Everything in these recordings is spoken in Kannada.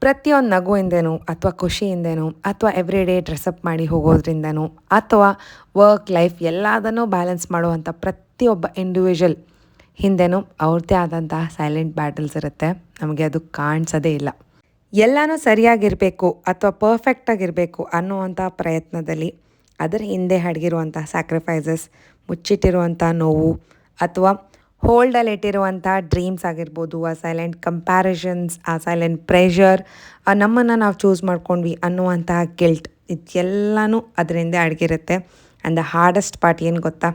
ಪ್ರತಿಯೊಂದು ನಗುವಿಂದನೋ ಅಥವಾ ಖುಷಿಯಿಂದನೋ ಅಥವಾ ಎವ್ರಿ ಡೇ ಡ್ರೆಸ್ಅಪ್ ಮಾಡಿ ಹೋಗೋದ್ರಿಂದನೋ ಅಥವಾ ವರ್ಕ್ ಲೈಫ್ ಎಲ್ಲದನ್ನೂ ಬ್ಯಾಲೆನ್ಸ್ ಮಾಡುವಂಥ ಪ್ರತಿಯೊಬ್ಬ ಇಂಡಿವಿಜುವಲ್ ಹಿಂದೆನೂ ಅವ್ರದ್ದೇ ಆದಂತಹ ಸೈಲೆಂಟ್ ಬ್ಯಾಟಲ್ಸ್ ಇರುತ್ತೆ. ನಮಗೆ ಅದು ಕಾಣಿಸೋದೇ ಇಲ್ಲ. ಎಲ್ಲನೂ ಸರಿಯಾಗಿರಬೇಕು ಅಥವಾ ಪರ್ಫೆಕ್ಟಾಗಿರಬೇಕು ಅನ್ನುವಂಥ ಪ್ರಯತ್ನದಲ್ಲಿ ಅದರ ಹಿಂದೆ ಅಡಗಿರುವಂಥ ಸ್ಯಾಕ್ರಿಫೈಸಸ್, ಮುಚ್ಚಿಟ್ಟಿರುವಂಥ ನೋವು ಅಥವಾ ಹೋಲ್ಡಲ್ಲಿಟ್ಟಿರುವಂಥ ಡ್ರೀಮ್ಸ್ ಆಗಿರ್ಬೋದು, ಆ ಸೈಲೆಂಟ್ ಕಂಪ್ಯಾರಿಷನ್ಸ್, ಆ ಸೈಲೆಂಟ್ ಪ್ರೆಷರ್, ನಮ್ಮನ್ನು ನಾವು ಚೂಸ್ ಮಾಡ್ಕೊಂಡ್ವಿ ಅನ್ನುವಂತಹ ಗಿಲ್ಟ್, ಇದೆಲ್ಲನೂ ಅದರಿಂದ ಅಡಗಿರುತ್ತೆ. ಆ್ಯಂಡ್ ದ ಹಾರ್ಡೆಸ್ಟ್ ಪಾರ್ಟ್ ಏನು ಗೊತ್ತಾ,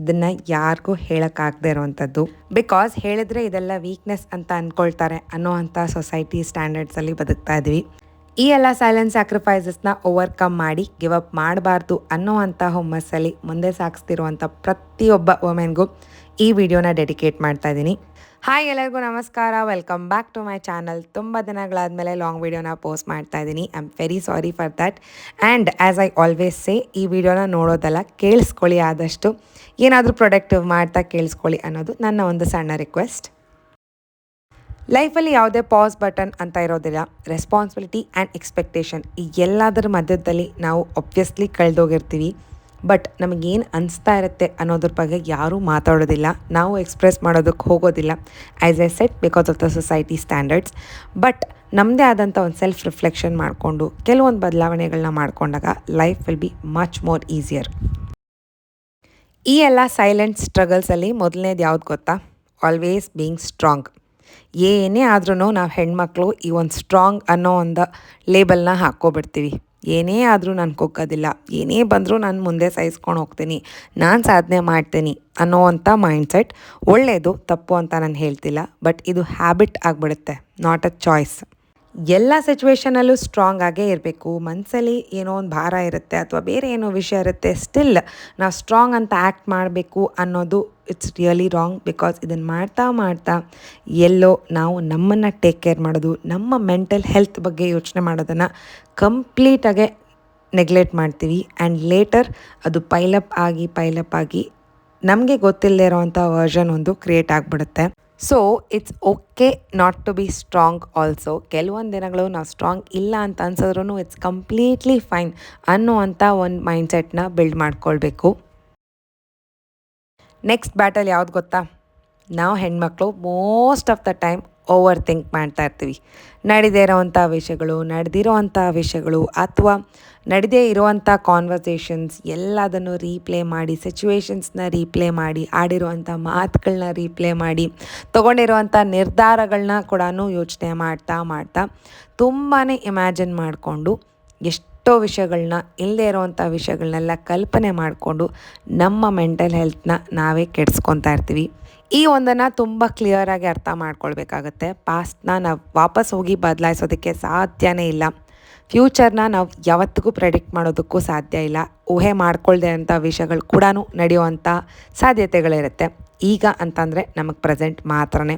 ಇದನ್ನು ಯಾರಿಗೂ ಹೇಳೋಕ್ಕಾಗದೇ ಇರೋವಂಥದ್ದು. ಬಿಕಾಸ್ ಹೇಳಿದ್ರೆ ಇದೆಲ್ಲ ವೀಕ್ನೆಸ್ ಅಂತ ಅಂದ್ಕೊಳ್ತಾರೆ ಅನ್ನೋವಂಥ ಸೊಸೈಟಿ ಸ್ಟ್ಯಾಂಡರ್ಡ್ಸಲ್ಲಿ ಬದುಕ್ತಾ ಇದ್ವಿ. ಈ ಎಲ್ಲ ಸೈಲೆಂಟ್ ಸ್ಯಾಕ್ರಿಫೈಸಸ್ನ ಓವರ್ಕಮ್ ಮಾಡಿ ಗಿವ್ ಅಪ್ ಮಾಡಬಾರ್ದು ಅನ್ನೋವಂಥ ಹುಮ್ಮಸ್ಸಲ್ಲಿ ಮುಂದೆ ಸಾಗಿಸ್ತಿರುವಂಥ ಪ್ರತಿಯೊಬ್ಬ ವುಮೆನ್ಗೂ ಈ ವಿಡಿಯೋನ ಡೆಡಿಕೇಟ್ ಮಾಡ್ತಾ ಇದ್ದೀನಿ. ಹಾಯ್, ಎಲ್ಲರಿಗೂ ನಮಸ್ಕಾರ. Welcome back to my channel. ತುಂಬ ದಿನಗಳಾದಮೇಲೆ ಲಾಂಗ್ ವಿಡಿಯೋನ ಪೋಸ್ಟ್ ಮಾಡ್ತಾ ಇದ್ದೀನಿ. I am very sorry for that. And as I always say, ಈ ವಿಡಿಯೋನ ನೋಡೋದಲ್ಲ, ಕೇಳಿಸ್ಕೊಳ್ಳಿ. ಆದಷ್ಟು ಏನಾದರೂ ಪ್ರೊಡಕ್ಟಿವ್ ಮಾಡ್ತಾ ಕೇಳಿಸ್ಕೊಳ್ಳಿ ಅನ್ನೋದು ನನ್ನ ಒಂದು ಸಣ್ಣ ರಿಕ್ವೆಸ್ಟ್. ಲೈಫಲ್ಲಿ ಯಾವುದೇ ಪಾಸ್ ಬಟನ್ ಅಂತ ಇರೋದಿಲ್ಲ. ರೆಸ್ಪಾನ್ಸಿಬಿಲಿಟಿ ಆ್ಯಂಡ್ ಎಕ್ಸ್ಪೆಕ್ಟೇಷನ್ ಈ ಎಲ್ಲದರ ಮಧ್ಯದಲ್ಲಿ ನಾವು ಒಬ್ವಿಯಸ್ಲಿ ಕಳೆದೋಗಿರ್ತೀವಿ. ಬಟ್ ನಮಗೇನು ಅನಿಸ್ತಾ ಇರುತ್ತೆ ಅನ್ನೋದ್ರ ಬಗ್ಗೆ ಯಾರೂ ಮಾತಾಡೋದಿಲ್ಲ, ನಾವು ಎಕ್ಸ್ಪ್ರೆಸ್ ಮಾಡೋದಕ್ಕೆ ಹೋಗೋದಿಲ್ಲ. As A set, because of the society standards. But ನಮ್ಮದೇ ಆದಂಥ ಒಂದು ಸೆಲ್ಫ್ ರಿಫ್ಲೆಕ್ಷನ್ ಮಾಡಿಕೊಂಡು ಕೆಲವೊಂದು ಬದಲಾವಣೆಗಳನ್ನ ಮಾಡಿಕೊಂಡಾಗ life will be much more easier. ಈ ಎಲ್ಲ ಸೈಲೆಂಟ್ ಸ್ಟ್ರಗಲ್ಸಲ್ಲಿ ಮೊದಲನೇದು ಯಾವ್ದು ಗೊತ್ತಾ? Always being strong. ಏನೇ ಆದ್ರೂ ನಾವು ಹೆಣ್ಮಕ್ಳು ಈ ಒಂದು ಸ್ಟ್ರಾಂಗ್ ಅನ್ನೋ ಒಂದು ಲೇಬಲ್ನ ಹಾಕ್ಕೊಬಿಡ್ತೀವಿ. ಏನೇ ಆದರೂ ನಾನು ಕುಗ್ಗೋದಿಲ್ಲ, ಏನೇ ಬಂದರೂ ನಾನು ಮುಂದೆ ಸಹಿಸ್ಕೊಂಡು ಹೋಗ್ತೀನಿ, ನಾನು ಸಾಧನೆ ಮಾಡ್ತೀನಿ ಅನ್ನೋವಂಥ ಮೈಂಡ್ಸೆಟ್ ಒಳ್ಳೆಯದು, ತಪ್ಪು ಅಂತ ನಾನು ಹೇಳ್ತಿಲ್ಲ. ಬಟ್ ಇದು ಹ್ಯಾಬಿಟ್ ಆಗಿಬಿಡುತ್ತೆ, ನಾಟ್ ಅ ಚಾಯ್ಸ್. ಎಲ್ಲ ಸಿಚುವೇಷನಲ್ಲೂ ಸ್ಟ್ರಾಂಗ್ ಆಗೇ ಇರಬೇಕು. ಮನಸ್ಸಲ್ಲಿ ಏನೋ ಒಂದು ಭಾರ ಇರುತ್ತೆ ಅಥವಾ ಬೇರೆ ಏನೋ ವಿಷಯ ಇರುತ್ತೆ, ಸ್ಟಿಲ್ ನಾವು ಸ್ಟ್ರಾಂಗ್ ಅಂತ ಆ್ಯಕ್ಟ್ ಮಾಡಬೇಕು ಅನ್ನೋದು ಇಟ್ಸ್ ರಿಯಲಿ ರಾಂಗ್. ಬಿಕಾಸ್ ಇದನ್ನು ಮಾಡ್ತಾ ಮಾಡ್ತಾ ಎಲ್ಲೋ ನಾವು ನಮ್ಮನ್ನು ಟೇಕ್ ಕೇರ್ ಮಾಡೋದು, ನಮ್ಮ ಮೆಂಟಲ್ ಹೆಲ್ತ್ ಬಗ್ಗೆ ಯೋಚನೆ ಮಾಡೋದನ್ನು ಕಂಪ್ಲೀಟಾಗೆ ನೆಗ್ಲೆಕ್ಟ್ ಮಾಡ್ತೀವಿ. ಆ್ಯಂಡ್ ಲೇಟರ್ ಅದು ಪೈಲಪ್ ಆಗಿ ನಮಗೆ ಗೊತ್ತಿಲ್ಲದೆ ಇರೋವಂಥ ವರ್ಷನ್ ಒಂದು ಕ್ರಿಯೇಟ್ ಆಗಿಬಿಡುತ್ತೆ. So it's okay not to be strong also. ಕೆಲವೊಂದು ದಿನಗಳು ನಾವು ಸ್ಟ್ರಾಂಗ್ ಇಲ್ಲ ಅಂತ ಅನ್ಸಿದ್ರೂ ಇಟ್ಸ್ ಕಂಪ್ಲೀಟ್ಲಿ ಫೈನ್ ಅನ್ನುವಂಥ ಒಂದು ಮೈಂಡ್ಸೆಟ್ನ ಬಿಲ್ಡ್ ಮಾಡ್ಕೊಳ್ಬೇಕು. ನೆಕ್ಸ್ಟ್ ಬ್ಯಾಟಲ್ ಯಾವ್ದು ಗೊತ್ತಾ? ನಾವು ಹೆಣ್ಮಕ್ಳು most of the time over think ಮಾಡ್ತಾ ಇರ್ತೀವಿ. ನಡೆದಿರೋವಂಥ ವಿಷಯಗಳು ಅಥವಾ ನಡೆದೇ ಇರುವಂಥ ಕಾನ್ವರ್ಸೇಷನ್ಸ್ ಎಲ್ಲದನ್ನು ರೀಪ್ಲೇ ಮಾಡಿ, ಸಿಚುವೇಶನ್ಸ್ನ ರೀಪ್ಲೇ ಮಾಡಿ, ಆಡಿರುವಂಥ ಮಾತುಗಳನ್ನ ರೀಪ್ಲೇ ಮಾಡಿ, ತೊಗೊಂಡಿರುವಂಥ ನಿರ್ಧಾರಗಳನ್ನ ಕೂಡ ಯೋಚನೆ ಮಾಡ್ತಾ ತುಂಬಾ ಇಮ್ಯಾಜಿನ್ ಮಾಡಿಕೊಂಡು ಎಷ್ಟೋ ವಿಷಯಗಳನ್ನ, ಇಲ್ಲದೇ ಇರೋವಂಥ ವಿಷಯಗಳನ್ನೆಲ್ಲ ಕಲ್ಪನೆ ಮಾಡಿಕೊಂಡು ನಮ್ಮ ಮೆಂಟಲ್ ಹೆಲ್ತ್ನ ನಾವೇ ಕೆಡಿಸ್ಕೊತಾ ಇರ್ತೀವಿ. ಈ ಒಂದನ್ನು ತುಂಬ ಕ್ಲಿಯರಾಗಿ ಅರ್ಥ ಮಾಡ್ಕೊಳ್ಬೇಕಾಗತ್ತೆ. ಪಾಸ್ಟ್ನ ನಾವು ವಾಪಸ್ ಹೋಗಿ ಬದಲಾಯಿಸೋದಕ್ಕೆ ಸಾಧ್ಯನೇ ಇಲ್ಲ. ಫ್ಯೂಚರ್ನ ನಾವು ಯಾವತ್ತಿಗೂ ಪ್ರೆಡಿಕ್ಟ್ ಮಾಡೋದಕ್ಕೂ ಸಾಧ್ಯ ಇಲ್ಲ. ಊಹೆ ಮಾಡ್ಕೊಳ್ದೆ ಅಂಥ ವಿಷಯಗಳು ಕೂಡ ನಡೆಯುವಂಥ ಸಾಧ್ಯತೆಗಳಿರುತ್ತೆ. ಈಗ ಅಂತಂದರೆ ನಮಗೆ ಪ್ರೆಸೆಂಟ್ ಮಾತ್ರನೇ.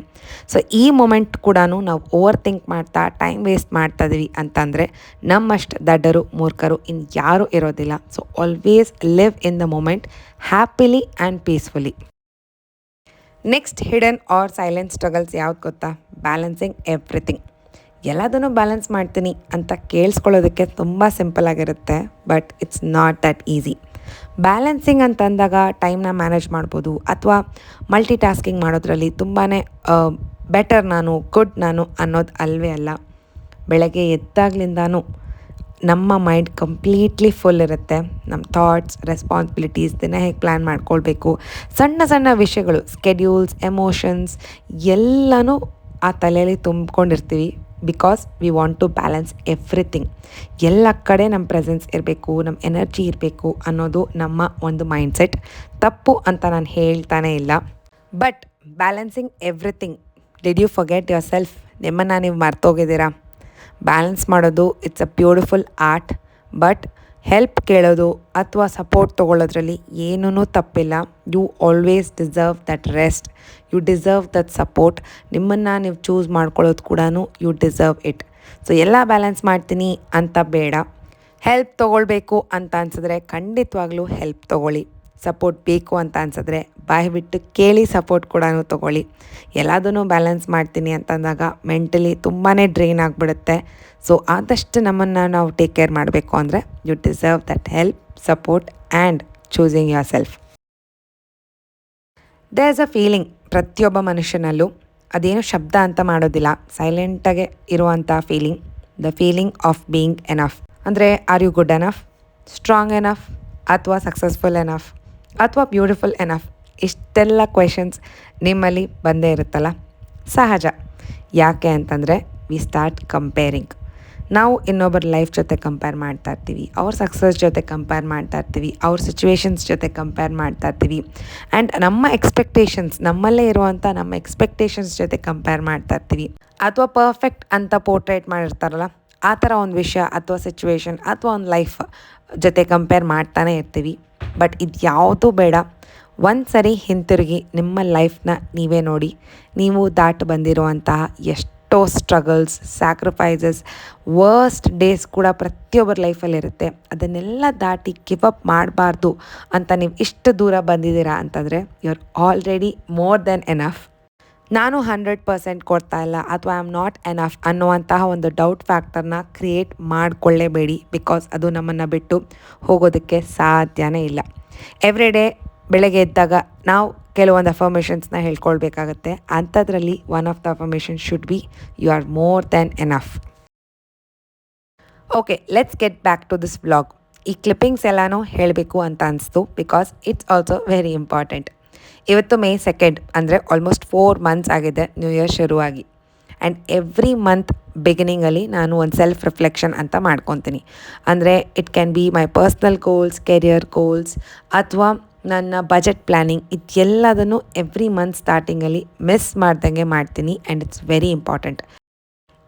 ಸೊ ಈ ಮೊಮೆಂಟ್ ಕೂಡ ನಾವು ಓವರ್ ಥಿಂಕ್ ಮಾಡ್ತಾ ಟೈಮ್ ವೇಸ್ಟ್ ಮಾಡ್ತಾ ಇದ್ದೀವಿ ಅಂತಂದರೆ ನಮ್ಮಷ್ಟು ದಡ್ಡರು, ಮೂರ್ಖರು ಯಾರೂ ಇರೋದಿಲ್ಲ. So always live in the moment happily and peacefully. Next hidden or silent struggles ಯಾವ್ದು ಗೊತ್ತಾ? Balancing everything. ಎಲ್ಲದನ್ನು ಬ್ಯಾಲೆನ್ಸ್ ಮಾಡ್ತೀನಿ ಅಂತ ಕೇಳಿಸ್ಕೊಳ್ಳೋದಕ್ಕೆ ತುಂಬ ಸಿಂಪಲ್ ಆಗಿರುತ್ತೆ, but it's not that easy. Balancing ಅಂತಂದಾಗ ಟೈಮ್ನ ಮ್ಯಾನೇಜ್ ಮಾಡ್ಬೋದು ಅಥವಾ ಮಲ್ಟಿ ಟಾಸ್ಕಿಂಗ್ ಮಾಡೋದ್ರಲ್ಲಿ ತುಂಬಾ ಬೆಟರ್ ನಾನು, ಗುಡ್ ನಾನು ಅನ್ನೋದು ಅಲ್ವೇ ಅಲ್ಲ. ಬೆಳಗ್ಗೆ ಎದ್ದಾಗ್ಲಿಂದನೂ ನಮ್ಮ ಮೈಂಡ್ ಕಂಪ್ಲೀಟ್ಲಿ ಫುಲ್ ಇರುತ್ತೆ. ನಮ್ಮ ಥಾಟ್ಸ್, ರೆಸ್ಪಾನ್ಸಿಬಿಲಿಟೀಸ್, ದಿನ ಹೇಗೆ ಪ್ಲ್ಯಾನ್ ಮಾಡ್ಕೊಳ್ಬೇಕು, ಸಣ್ಣ ಸಣ್ಣ ವಿಷಯಗಳು, ಸ್ಕೆಡ್ಯೂಲ್ಸ್, ಎಮೋಷನ್ಸ್ ಎಲ್ಲನೂ ಆ ತಲೆಯಲ್ಲಿ ತುಂಬ್ಕೊಂಡಿರ್ತೀವಿ. Because we want to balance everything. ಎಲ್ಲ ಕಡೆ ನಮ್ಮ ಪ್ರೆಸೆನ್ಸ್ ಇರಬೇಕು, ನಮ್ಮ ಎನರ್ಜಿ ಇರಬೇಕು ಅನ್ನೋದು ನಮ್ಮ ಒಂದು ಮೈಂಡ್ಸೆಟ್. ತಪ್ಪು ಅಂತ ನಾನು ಹೇಳ್ತಾನೇ ಇಲ್ಲ. But balancing everything, did you forget yourself? ನಿಮ್ಮನ್ನು ನೀವು ಮರ್ತೋಗಿದ್ದೀರಾ? ಬ್ಯಾಲೆನ್ಸ್ ಮಾಡೋದು it's a beautiful art. But help ಕೇಳೋದು ಅಥವಾ ಸಪೋರ್ಟ್ ತೊಗೊಳ್ಳೋದ್ರಲ್ಲಿ ಏನೂ ತಪ್ಪಿಲ್ಲ. You always deserve that rest, you deserve that support. ನಿಮ್ಮನ್ನು ನೀವು ಚೂಸ್ ಮಾಡ್ಕೊಳ್ಳೋದು ಕೂಡ ಯು ಡಿಸರ್ವ್ ಇಟ್. ಸೊ ಎಲ್ಲ ಬ್ಯಾಲೆನ್ಸ್ ಮಾಡ್ತೀನಿ ಅಂತ ಬೇಡ. ಹೆಲ್ಪ್ ತೊಗೊಳ್ಬೇಕು ಅಂತ ಅನಿಸಿದ್ರೆ ಖಂಡಿತವಾಗ್ಲೂ ಹೆಲ್ಪ್ ತೊಗೊಳ್ಳಿ. ಸಪೋರ್ಟ್ ಬೇಕು ಅಂತ ಅನ್ಸಿದ್ರೆ ಬಾಯಿ ಬಿಟ್ಟು ಕೇಳಿ ಸಪೋರ್ಟ್ ಕೂಡ ತೊಗೊಳ್ಳಿ. ಎಲ್ಲದನ್ನೂ ಬ್ಯಾಲೆನ್ಸ್ ಮಾಡ್ತೀನಿ ಅಂತಂದಾಗ ಮೆಂಟಲಿ ತುಂಬಾ ಡ್ರೈನ್ ಆಗಿಬಿಡುತ್ತೆ. ಸೊ ಆದಷ್ಟು ನಮ್ಮನ್ನು ನಾವು ಟೇಕ್ ಕೇರ್ ಮಾಡಬೇಕು ಅಂದರೆ you deserve that help, support and choosing yourself. There is a feeling ಪ್ರತಿಯೊಬ್ಬ ಮನುಷ್ಯನಲ್ಲೂ, ಅದೇನು ಶಬ್ದ ಅಂತ ಮಾಡೋದಿಲ್ಲ, ಸೈಲೆಂಟಾಗೆ ಇರುವಂಥ feeling, the feeling of being enough. ಅಂದರೆ are you good enough, strong enough, ಅಥವಾ ಸಕ್ಸಸ್ಫುಲ್ ಎನಫ್, ಅಥವಾ ಬ್ಯೂಟಿಫುಲ್ ಎನಫ್? ಇಷ್ಟೆಲ್ಲ ಕ್ವೆಶನ್ಸ್ ನಿಮ್ಮಲ್ಲಿ ಬಂದೇ ಇರುತ್ತಲ್ಲ. ಸಹಜ. ಯಾಕೆ ಅಂತಂದರೆ ವಿ ಸ್ಟಾರ್ಟ್ ಕಂಪೇರಿಂಗ್. ನಾವು ಇನ್ನೊಬ್ಬರ ಲೈಫ್ ಜೊತೆ ಕಂಪೇರ್ ಮಾಡ್ತಾ ಇರ್ತೀವಿ, ಅವ್ರ ಸಕ್ಸಸ್ ಜೊತೆ ಕಂಪೇರ್ ಮಾಡ್ತಾ ಇರ್ತೀವಿ, ಅವ್ರ ಸಿಚುವೇಶನ್ಸ್ ಜೊತೆ ಕಂಪೇರ್ ಮಾಡ್ತಾ ಇರ್ತೀವಿ. ಆ್ಯಂಡ್ ನಮ್ಮ ಎಕ್ಸ್ಪೆಕ್ಟೇಷನ್ಸ್, ನಮ್ಮಲ್ಲೇ ಇರುವಂಥ ನಮ್ಮ ಎಕ್ಸ್ಪೆಕ್ಟೇಷನ್ಸ್ ಜೊತೆ ಕಂಪೇರ್ ಮಾಡ್ತಾ ಇರ್ತೀವಿ. ಅಥವಾ ಪರ್ಫೆಕ್ಟ್ ಅಂತ ಪೋರ್ಟ್ರೇಟ್ ಮಾಡಿರ್ತಾರಲ್ಲ, ಆ ಥರ ಒಂದು ವಿಷಯ ಅಥವಾ ಸಿಚುವೇಶನ್ ಅಥವಾ ಒಂದು ಲೈಫ್ ಜೊತೆ ಕಂಪೇರ್ ಮಾಡ್ತಾನೆ ಇರ್ತೀವಿ. ಬಟ್ ಇದು ಯಾವುದೂ ಬೇಡ. ಒಂದು ಸರಿ ಹಿಂತಿರುಗಿ ನಿಮ್ಮ ಲೈಫ್ನ ನೀವೇ ನೋಡಿ. ನೀವು ದಾಟಿ ಬಂದಿರುವಂತಹ ಎಷ್ಟೋ ಸ್ಟ್ರಗಲ್ಸ್, ಸ್ಯಾಕ್ರಿಫೈಸಸ್, ವರ್ಸ್ಟ್ ಡೇಸ್ ಕೂಡ ಪ್ರತಿಯೊಬ್ಬರ ಲೈಫಲ್ಲಿರುತ್ತೆ. ಅದನ್ನೆಲ್ಲ ದಾಟಿ ಗಿವ್ ಅಪ್ ಮಾಡಬಾರ್ದು ಅಂತ ನೀವು ಇಷ್ಟು ದೂರ ಬಂದಿದ್ದೀರಾ ಅಂತಂದರೆ you are already more than enough. ನಾನು 100% ಕೊಡ್ತಾ ಇಲ್ಲ ಅಥವಾ ಐ ಆಮ್ ನಾಟ್ ಎನಫ್ ಅನ್ನುವಂತಹ ಒಂದು ಡೌಟ್ ಫ್ಯಾಕ್ಟರ್ನ ಕ್ರಿಯೇಟ್ ಮಾಡಿಕೊಳ್ಳೇಬೇಡಿ. ಬಿಕಾಸ್ ಅದು ನಮ್ಮನ್ನು ಬಿಟ್ಟು ಹೋಗೋದಕ್ಕೆ ಸಾಧ್ಯನೇ ಇಲ್ಲ. ಎವ್ರಿ ಡೇ ಬೆಳಗ್ಗೆ ಎದ್ದಾಗ ನಾವು ಕೆಲವೊಂದು ಅಫರ್ಮೇಷನ್ಸ್ನ ಹೇಳ್ಕೊಳ್ಬೇಕಾಗತ್ತೆ. ಅಂಥದ್ರಲ್ಲಿ one of the affirmation should be you are more than enough. Okay, let's get back to this vlog. ಈ ಕ್ಲಿಪ್ಪಿಂಗ್ಸ್ ಎಲ್ಲನೂ ಹೇಳಬೇಕು ಅಂತ ಅನಿಸ್ತು because it's also very important. ಇವತ್ತು May 2 ಅಂದರೆ ಆಲ್ಮೋಸ್ಟ್ 4 months ಆಗಿದೆ ನ್ಯೂ ಇಯರ್ ಶುರುವಾಗಿ. ಆ್ಯಂಡ್ ಎವ್ರಿ ಮಂತ್ ಬಿಗಿನಿಂಗಲ್ಲಿ ನಾನು ಒಂದು ಸೆಲ್ಫ್ ರಿಫ್ಲೆಕ್ಷನ್ ಅಂತ ಮಾಡ್ಕೊತೀನಿ. ಅಂದರೆ it can be my personal goals, career goals, ಅಥವಾ ನನ್ನ ಬಜೆಟ್ ಪ್ಲ್ಯಾನಿಂಗ್. ಇದೆಲ್ಲದನ್ನು ಎವ್ರಿ ಮಂತ್ ಸ್ಟಾರ್ಟಿಂಗಲ್ಲಿ ಮಿಸ್ ಮಾಡ್ದಂಗೆ ಮಾಡ್ತೀನಿ. And it's very important.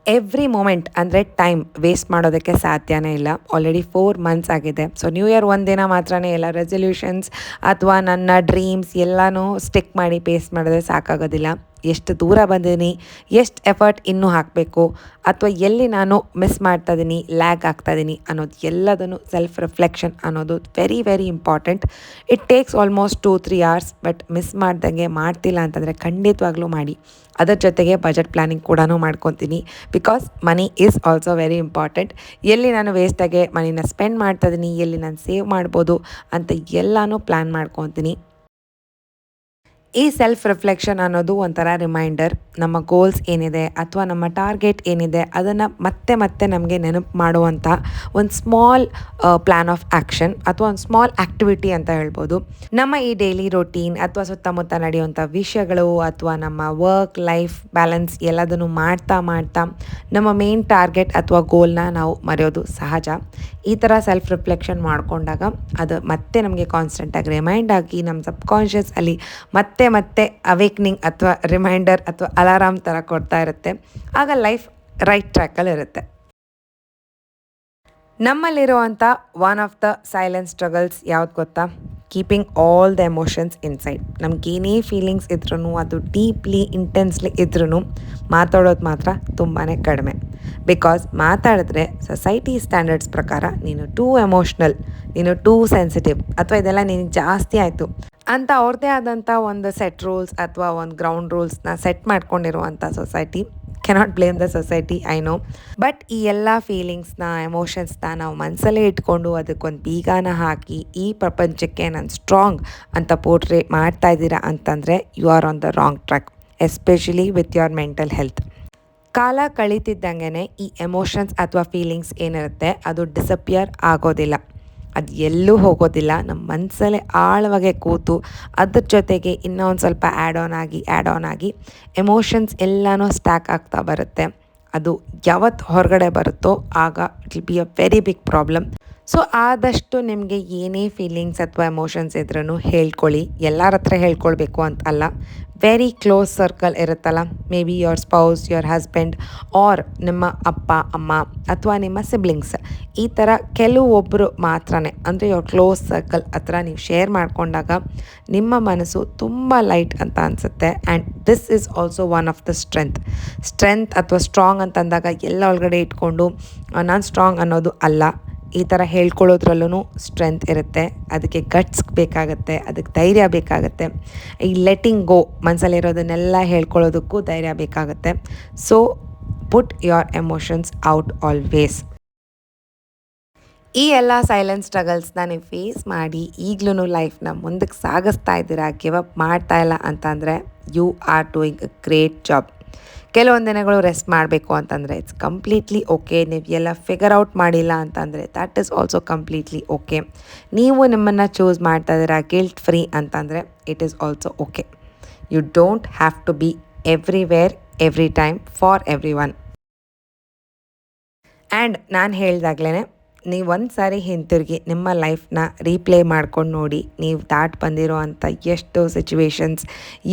Every moment ಅಂದರೆ ಟೈಮ್ ವೇಸ್ಟ್ ಮಾಡೋದಕ್ಕೆ ಸಾಧ್ಯನೇ ಇಲ್ಲ. ಆಲ್ರೆಡಿ 4 months ಆಗಿದೆ. ಸೊ ನ್ಯೂ ಇಯರ್ ಒಂದಿನ ಮಾತ್ರನೇ ಎಲ್ಲ ರೆಸಲ್ಯೂಷನ್ಸ್ ಅಥವಾ ನನ್ನ ಡ್ರೀಮ್ಸ್ ಎಲ್ಲನೂ ಸ್ಟಿಕ್ ಮಾಡಿ ಪೇಸ್ಟ್ ಮಾಡಿದ್ರೆ ಸಾಕಾಗೋದಿಲ್ಲ. ಎಷ್ಟು ದೂರ ಬಂದಿದ್ದೀನಿ, ಎಷ್ಟು ಎಫರ್ಟ್ ಇನ್ನೂ ಹಾಕಬೇಕು, ಅಥವಾ ಎಲ್ಲಿ ನಾನು ಮಿಸ್ ಮಾಡ್ತಾಯಿದ್ದೀನಿ, ಲ್ಯಾಗ್ ಆಗ್ತಾಯಿದ್ದೀನಿ ಅನ್ನೋದು ಎಲ್ಲದನ್ನು ಸೆಲ್ಫ್ ರಿಫ್ಲೆಕ್ಷನ್ ಅನ್ನೋದು very very important. It takes almost 2-3 hours. But miss ಮಾಡ್ದಂಗೆ ಮಾಡ್ತಿಲ್ಲ ಅಂತಂದರೆ ಖಂಡಿತವಾಗ್ಲೂ ಮಾಡಿ. ಅದರ ಜೊತೆಗೆ ಬಜೆಟ್ ಪ್ಲ್ಯಾನಿಂಗ್ ಕೂಡ ಮಾಡ್ಕೊತೀನಿ. Because money is also very important. ಎಲ್ಲಿ ನಾನು ವೇಸ್ಟಾಗೆ ಮನಿನ ಸ್ಪೆಂಡ್ ಮಾಡ್ತಾಯಿದ್ದೀನಿ, ಎಲ್ಲಿ ನಾನು ಸೇವ್ ಮಾಡ್ಬೋದು ಅಂತ ಎಲ್ಲನೂ ಪ್ಲ್ಯಾನ್ ಮಾಡ್ಕೊತೀನಿ. ಈ ಸೆಲ್ಫ್ ರಿಫ್ಲೆಕ್ಷನ್ ಅನ್ನೋದು ಒಂಥರ ರಿಮೈಂಡರ್. ನಮ್ಮ ಗೋಲ್ಸ್ ಏನಿದೆ ಅಥವಾ ನಮ್ಮ ಟಾರ್ಗೆಟ್ ಏನಿದೆ ಅದನ್ನು ಮತ್ತೆ ಮತ್ತೆ ನಮಗೆ ನೆನಪು ಮಾಡುವಂಥ ಒಂದು ಸ್ಮಾಲ್ ಪ್ಲ್ಯಾನ್ ಆಫ್ ಆ್ಯಕ್ಷನ್ ಅಥವಾ ಒಂದು ಸ್ಮಾಲ್ ಆ್ಯಕ್ಟಿವಿಟಿ ಅಂತ ಹೇಳ್ಬೋದು. ನಮ್ಮ ಈ ಡೈಲಿ ರೊಟೀನ್ ಅಥವಾ ಸುತ್ತಮುತ್ತ ನಡೆಯುವಂಥ ವಿಷಯಗಳು ಅಥವಾ ನಮ್ಮ ವರ್ಕ್ ಲೈಫ್ ಬ್ಯಾಲೆನ್ಸ್ ಎಲ್ಲದನ್ನು ಮಾಡ್ತಾ ಮಾಡ್ತಾ ನಮ್ಮ ಮೇನ್ ಟಾರ್ಗೆಟ್ ಅಥವಾ ಗೋಲ್ನ ನಾವು ಮರೆಯೋದು ಸಹಜ. ಈ ಥರ ಸೆಲ್ಫ್ ರಿಫ್ಲೆಕ್ಷನ್ ಮಾಡಿಕೊಂಡಾಗ ಅದು ಮತ್ತೆ ನಮಗೆ ಕಾನ್ಸ್ಟೆಂಟಾಗಿ ರಿಮೈಂಡ್ ಆಗಿ ನಮ್ಮ ಸಬ್ಕಾನ್ಷಿಯಸ್ ಅಲ್ಲಿ ಮತ್ತೆ ಮತ್ತೆ ಅವೇಕ್ನಿಂಗ್ ಅಥವಾ ರಿಮೈಂಡರ್ ಅಥವಾ ಅಲಾರಾಮ್ ಥರ ಕೊಡ್ತಾ ಇರುತ್ತೆ. ಆಗ ಲೈಫ್ ರೈಟ್ ಟ್ರ್ಯಾಕಲ್ಲಿ ಇರುತ್ತೆ. ನಮ್ಮಲ್ಲಿರುವಂಥ one of the silent struggles ಯಾವ್ದು ಗೊತ್ತಾ? Keeping all the emotions inside. ನಮಗೇನೇ ಫೀಲಿಂಗ್ಸ್ ಇದ್ರೂ, ಅದು ಡೀಪ್ಲಿ ಇಂಟೆನ್ಸ್ಲಿ ಇದ್ರೂ ಮಾತಾಡೋದು ಮಾತ್ರ ತುಂಬಾ ಕಡಿಮೆ. ಬಿಕಾಸ್ ಮಾತಾಡಿದ್ರೆ ಸೊಸೈಟಿ ಸ್ಟ್ಯಾಂಡರ್ಡ್ಸ್ ಪ್ರಕಾರ ನೀನು ಟೂ ಎಮೋಷ್ನಲ್, ನೀನು ಟೂ ಸೆನ್ಸಿಟಿವ್, ಅಥವಾ ಇದೆಲ್ಲ ನಿನಗೆ ಜಾಸ್ತಿ ಆಯಿತು ಅಂತ ಅವ್ರದ್ದೇ ಆದಂಥ ಒಂದು ಸೆಟ್ ರೂಲ್ಸ್ ಅಥವಾ ಒಂದು ಗ್ರೌಂಡ್ ರೂಲ್ಸ್ನ ಸೆಟ್ ಮಾಡ್ಕೊಂಡಿರುವಂಥ society. Cannot blame the society, I know. But ಈ ಎಲ್ಲ ಫೀಲಿಂಗ್ಸ್ನ, ಎಮೋಷನ್ಸ್ನ ನಾವು ಮನಸ್ಸಲ್ಲೇ ಇಟ್ಕೊಂಡು ಅದಕ್ಕೊಂದು ಬೀಗಾನ ಹಾಕಿ ಈ ಪ್ರಪಂಚಕ್ಕೆ ನಾನು ಸ್ಟ್ರಾಂಗ್ ಅಂತ ಪೋರ್ಟ್ರೇ ಮಾಡ್ತಾ ಇದ್ದೀರಾ ಅಂತಂದರೆ you are on the wrong track, especially with your mental health. ಕಾಲ ಕಳೀತಿದ್ದಂಗೆ ಈ ಎಮೋಷನ್ಸ್ ಅಥವಾ ಫೀಲಿಂಗ್ಸ್ ಏನಿರುತ್ತೆ ಅದು ಡಿಸಪಿಯರ್ ಆಗೋದಿಲ್ಲ, ಅದು ಎಲ್ಲೂ ಹೋಗೋದಿಲ್ಲ. ನಮ್ಮ ಮನಸ್ಸಲ್ಲೇ ಆಳವಾಗಿ ಕೂತು ಅದ್ರ ಜೊತೆಗೆ ಇನ್ನೂ ಒಂದು ಸ್ವಲ್ಪ ಆ್ಯಡ್ ಆನ್ ಆಗಿ ಎಮೋಷನ್ಸ್ ಎಲ್ಲನೂ ಸ್ಟ್ಯಾಕ್ ಆಗ್ತಾ ಬರುತ್ತೆ. ಅದು ಯಾವತ್ತು ಹೊರಗಡೆ ಬರುತ್ತೋ ಆಗ it will be a very big problem. So ಆದಷ್ಟು ನಿಮಗೆ ಏನೇ ಫೀಲಿಂಗ್ಸ್ ಅಥವಾ ಎಮೋಷನ್ಸ್ ಇದ್ರೂ ಹೇಳ್ಕೊಳ್ಳಿ. ಎಲ್ಲರ ಹತ್ರ ಹೇಳ್ಕೊಳ್ಬೇಕು ಅಂತ ಅಲ್ಲ. ವೆರಿ ಕ್ಲೋಸ್ ಸರ್ಕಲ್ ಇರುತ್ತಲ್ಲ, maybe your spouse, your husband, or ನಿಮ್ಮ ಅಪ್ಪ ಅಮ್ಮ ಅಥವಾ ನಿಮ್ಮ ಸಿಬ್ಲಿಂಗ್ಸ್, ಈ ಥರ ಕೆಲವೊಬ್ಬರು ಮಾತ್ರನೇ, ಅಂದರೆ ಯುವರ್ ಕ್ಲೋಸ್ ಸರ್ಕಲ್ ಹತ್ರ ನೀವು ಶೇರ್ ಮಾಡಿಕೊಂಡಾಗ ನಿಮ್ಮ ಮನಸ್ಸು ತುಂಬ ಲೈಟ್ ಅಂತ ಅನಿಸುತ್ತೆ. And this is also one of the strength ಅಥವಾ ಸ್ಟ್ರಾಂಗ್ ಅಂತಂದಾಗ ಎಲ್ಲ ಒಳಗಡೆ ಇಟ್ಕೊಂಡು ನಾನು ಸ್ಟ್ರಾಂಗ್ ಅನ್ನೋದು ಅಲ್ಲ. ಈ ಥರ ಹೇಳ್ಕೊಳ್ಳೋದ್ರಲ್ಲೂ ಸ್ಟ್ರೆಂತ್ ಇರುತ್ತೆ, ಅದಕ್ಕೆ ಗಟ್ಸ್ ಬೇಕಾಗತ್ತೆ, ಅದಕ್ಕೆ ಧೈರ್ಯ ಬೇಕಾಗತ್ತೆ. ಈ ಲೆಟ್ಟಿಂಗ್ ಗೋ, ಮನಸ್ಸಲ್ಲಿರೋದನ್ನೆಲ್ಲ ಹೇಳ್ಕೊಳ್ಳೋದಕ್ಕೂ ಧೈರ್ಯ ಬೇಕಾಗತ್ತೆ. So put your emotions out always. ಈ ಎಲ್ಲ ಸೈಲೆಂಟ್ ಸ್ಟ್ರಗಲ್ಸ್ನ ನೀವು ಫೇಸ್ ಮಾಡಿ ಈಗಲೂ ಲೈಫ್ನ ಮುಂದಕ್ಕೆ ಸಾಗಿಸ್ತಾ ಇದ್ದೀರಾ, ಗಿವ್ ಅಪ್ ಮಾಡ್ತಾ ಇಲ್ಲ ಅಂತಂದರೆ you are doing a great job. ಕೆಲವೊಂದು ದಿನಗಳು ರೆಸ್ಟ್ ಮಾಡಬೇಕು ಅಂತಂದರೆ ಇಟ್ಸ್ ಕಂಪ್ಲೀಟ್ಲಿ ಓಕೆ. ನೀವು ಎಲ್ಲ ಫಿಗರ್ ಔಟ್ ಮಾಡಿಲ್ಲ ಅಂತಂದರೆ that is also completely okay. ನೀವು ನಿಮ್ಮನ್ನು ಚೂಸ್ ಮಾಡ್ತಾ ಇದ್ದೀರಾ ಗಿಲ್ಟ್ ಫ್ರೀ ಅಂತಂದರೆ it is also okay. You don't have to be everywhere every time for everyone. And ನಾನು ಹೇಳ್ದಾಗ್ಲೇ ನೀವು ಒಂದು ಸಾರಿ ಹಿಂತಿರುಗಿ ನಿಮ್ಮ ಲೈಫ್ನ ರೀಪ್ಲೇ ಮಾಡ್ಕೊಂಡು ನೋಡಿ, ನೀವು ದಾಟ್ ಬಂದಿರೋ ಅಂಥ ಎಷ್ಟೋ ಸಿಚುವೇಶನ್ಸ್,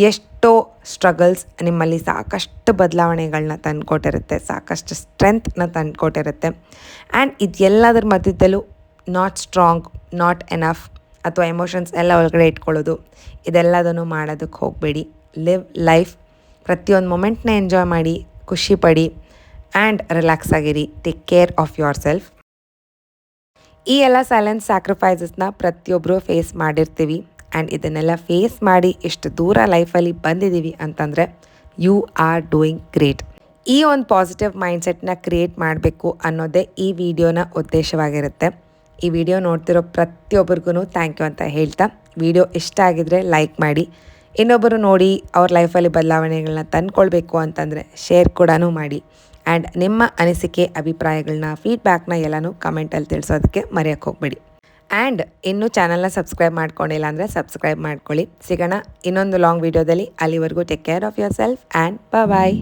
ಎಷ್ಟೋ ಸ್ಟ್ರಗಲ್ಸ್ ನಿಮ್ಮಲ್ಲಿ ಸಾಕಷ್ಟು ಬದಲಾವಣೆಗಳನ್ನ ತಂದುಕೊಟ್ಟಿರುತ್ತೆ, ಸಾಕಷ್ಟು ಸ್ಟ್ರೆಂತ್ನ ತಂದುಕೊಟ್ಟಿರುತ್ತೆ. ಆ್ಯಂಡ್ ಇದೆಲ್ಲದರ ಮಧ್ಯದಲ್ಲೂ ನಾಟ್ ಸ್ಟ್ರಾಂಗ್, ನಾಟ್ ಎನಫ್ ಅಥವಾ ಎಮೋಷನ್ಸ್ ಎಲ್ಲ ಒಳಗಡೆ ಇಟ್ಕೊಳ್ಳೋದು, ಇದೆಲ್ಲದನ್ನು ಮಾಡೋದಕ್ಕೆ ಹೋಗಬೇಡಿ. ಲಿವ್ ಲೈಫ್, ಪ್ರತಿಯೊಂದು ಮೊಮೆಂಟ್ನ ಎಂಜಾಯ್ ಮಾಡಿ, ಖುಷಿ ಪಡಿ ಆ್ಯಂಡ್ ರಿಲ್ಯಾಕ್ಸ್ ಆಗಿರಿ. Take care of your self. ಈ ಎಲ್ಲ ಸೈಲೆಂಟ್ ಸ್ಯಾಕ್ರಿಫೈಸಸ್ನ ಪ್ರತಿಯೊಬ್ಬರು ಫೇಸ್ ಮಾಡಿರ್ತೀವಿ. ಆ್ಯಂಡ್ ಇದನ್ನೆಲ್ಲ ಫೇಸ್ ಮಾಡಿ ಎಷ್ಟು ದೂರ ಲೈಫಲ್ಲಿ ಬಂದಿದ್ದೀವಿ ಅಂತಂದರೆ ಯು ಆರ್ ಡೂಯಿಂಗ್ ಗ್ರೇಟ್. ಈ ಒಂದು ಪಾಸಿಟಿವ್ ಮೈಂಡ್ಸೆಟ್ನ ಕ್ರಿಯೇಟ್ ಮಾಡಬೇಕು ಅನ್ನೋದೇ ಈ ವಿಡಿಯೋನ ಉದ್ದೇಶವಾಗಿರುತ್ತೆ. ಈ ವಿಡಿಯೋ ನೋಡ್ತಿರೋ ಪ್ರತಿಯೊಬ್ಬರಿಗೂ ಥ್ಯಾಂಕ್ ಯು ಅಂತ ಹೇಳ್ತಾ, ವಿಡಿಯೋ ಇಷ್ಟ ಆಗಿದ್ರೆ ಲೈಕ್ ಮಾಡಿ. ಇನ್ನೊಬ್ಬರು ನೋಡಿ ಅವ್ರ ಲೈಫಲ್ಲಿ ಬದಲಾವಣೆಗಳನ್ನ ತಂದ್ಕೊಳ್ಬೇಕು ಅಂತಂದರೆ ಶೇರ್ ಕೂಡ ಮಾಡಿ. ಆ್ಯಂಡ್ ನಿಮ್ಮ ಅನಿಸಿಕೆ, ಅಭಿಪ್ರಾಯಗಳನ್ನ, ಫೀಡ್ಬ್ಯಾಕ್ನ ಎಲ್ಲನೂ ಕಮೆಂಟಲ್ಲಿ ತಿಳಿಸೋದಕ್ಕೆ ಮರೆಯೋಕ್ಕೆ ಹೋಗಬೇಡಿ. ಆ್ಯಂಡ್ ಇನ್ನೂ ಚಾನಲ್ನ ಸಬ್ಸ್ಕ್ರೈಬ್ ಮಾಡ್ಕೊಂಡಿಲ್ಲ ಅಂದರೆ ಸಬ್ಸ್ಕ್ರೈಬ್ ಮಾಡ್ಕೊಳ್ಳಿ. ಸಿಗೋಣ ಇನ್ನೊಂದು ಲಾಂಗ್ ವೀಡಿಯೋದಲ್ಲಿ. ಅಲ್ಲಿವರೆಗೂ take care of yourself and bye.